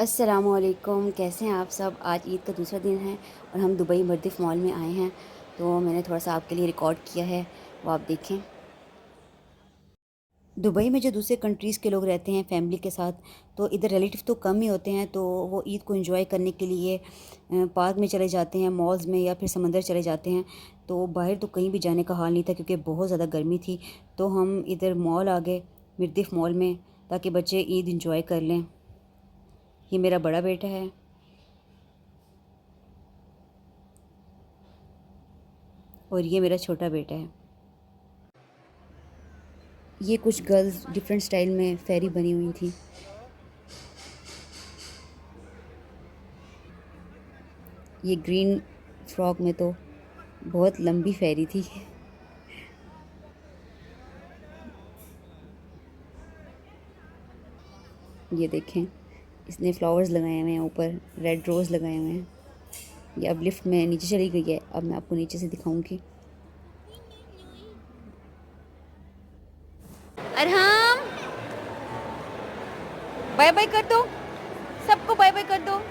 अस्सलामुअलैकुम, कैसे हैं आप सब। आज ईद का दूसरा दिन है और हम दुबई मर्दिफ मॉल में आए हैं। तो मैंने थोड़ा सा आपके लिए रिकॉर्ड किया है, वो आप देखें। दुबई में जो दूसरे कंट्रीज़ के लोग रहते हैं फैमिली के साथ, तो इधर रिलेटिव तो कम ही होते हैं। तो वो ईद को एंजॉय करने के लिए पार्क में चले जाते हैं, मॉल्स में, या फिर समंदर चले जाते हैं। तो बाहर तो कहीं भी जाने का हाल नहीं था क्योंकि बहुत ज़्यादा गर्मी थी। तो हम इधर मॉल आ गए, मर्दिफ मॉल में, ताकि बच्चे ईद इंजॉय कर लें। ये मेरा बड़ा बेटा है और ये मेरा छोटा बेटा है। ये कुछ गर्ल्स डिफरेंट स्टाइल में फेरी बनी हुई थी। ये ग्रीन फ्रॉक में तो बहुत लंबी फेरी थी। ये देखें, इसने फ्लावर्स लगाए हुए हैं, ऊपर रेड रोज़ लगाए हुए हैं। ये अब लिफ्ट में नीचे चली गई है, अब मैं आपको नीचे से दिखाऊंगी। अरहम, बाय बाय कर दो, सबको बाय बाय कर दो।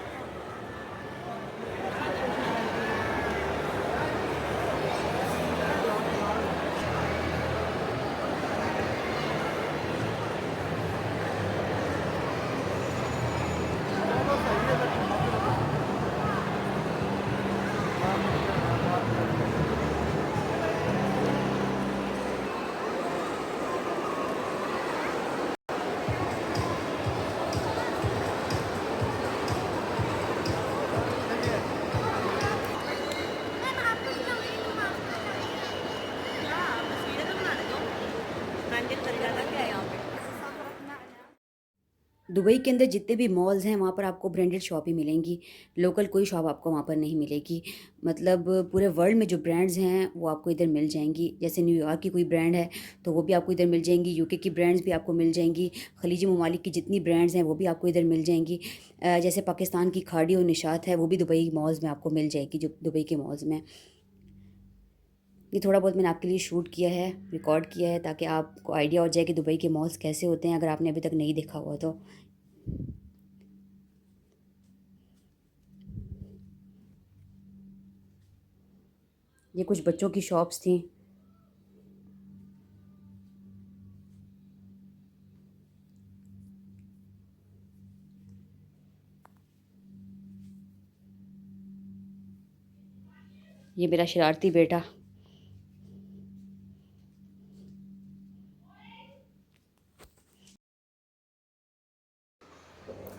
दुबई के अंदर जितने भी मॉल्स हैं वहाँ पर आपको ब्रांडेड शॉप ही मिलेंगी। लोकल कोई शॉप आपको वहाँ पर नहीं मिलेगी। मतलब पूरे वर्ल्ड में जो ब्रांड्स हैं वो आपको इधर मिल जाएंगी। जैसे न्यूयॉर्क की कोई ब्रांड है तो वो भी आपको इधर मिल जाएंगी। यूके की ब्रांड्स भी आपको मिल जाएंगी। खलीजी ममालिक की जितनी ब्रांड्स हैं वो भी आपको इधर मिल जाएंगी। जैसे पाकिस्तान की खाड़ी और निशात है, वो भी दुबई मॉल्स में आपको मिल जाएगी, जो दुबई के मॉल्स में। ये थोड़ा बहुत मैंने आपके लिए शूट किया है, रिकॉर्ड किया है, ताकि आपको आइडिया हो जाए कि दुबई के मॉल्स कैसे होते हैं, अगर आपने अभी तक नहीं देखा हुआ तो। ये कुछ बच्चों की शॉप्स थी। ये मेरा शरारती बेटा।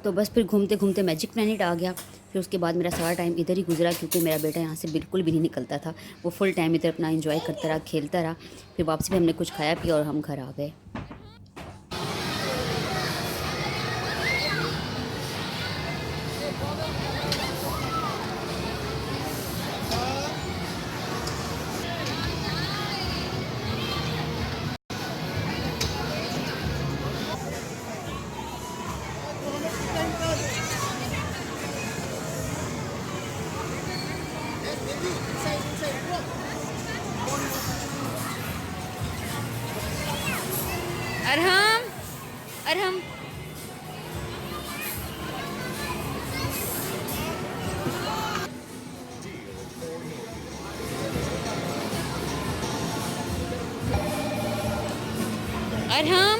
तो बस फिर घूमते घूमते मैजिक प्लैनेट आ गया। फिर उसके बाद मेरा सारा टाइम इधर ही गुजरा, क्योंकि मेरा बेटा यहाँ से बिल्कुल भी नहीं निकलता था। वो फुल टाइम इधर अपना एंजॉय करता रहा, खेलता रहा। फिर वापसी में हमने कुछ खाया पिया और हम घर आ गए। अरहम, अरहम, अरहम,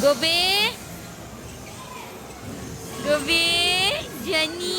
गोबे, गोबे, जनी।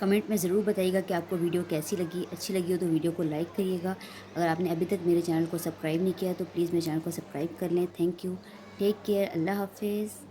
कमेंट में ज़रूर बताइएगा कि आपको वीडियो कैसी लगी। अच्छी लगी हो तो वीडियो को लाइक करिएगा। अगर आपने अभी तक मेरे चैनल को सब्सक्राइब नहीं किया तो प्लीज़ मेरे चैनल को सब्सक्राइब कर लें। Thank you. Take care. अल्लाह हाफ़िज़।